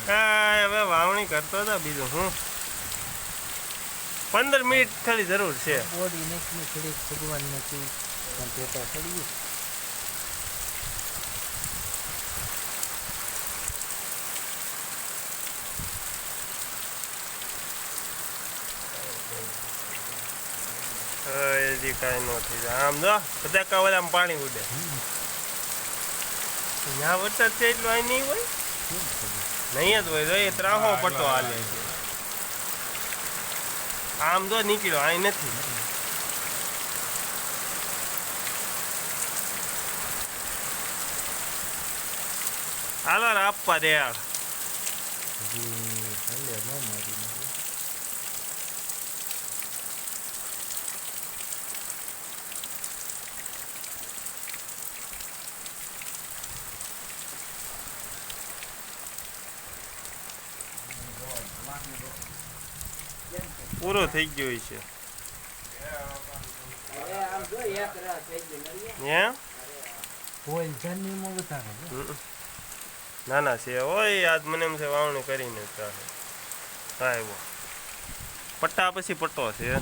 હા હવે વાવણી કરતો હતો બીજું હું 15 મિનિટ ખાલી જરૂર છે બોડી નાખી થોડીક ભગવાન નથી પણ પેટા ચડી હજી કાંઈ ન થઈ જાય આમ જો બધા કાવલામાં પાણી ઉડે ત્યાં વરસાદ છે એટલું અહીં નહીં હોય નહીં જ હોય એ ત્રાહો પટ્ટો હાલે છે આમ જો નીકળ્યો અહીં નથી હાલો આપવા દે યાર પૂરો થઈ ગયો છે ના ના છે હોય આજ મને એમ છે વાવણી કરીને આવ્યો પટ્ટા પછી પટ્ટો છે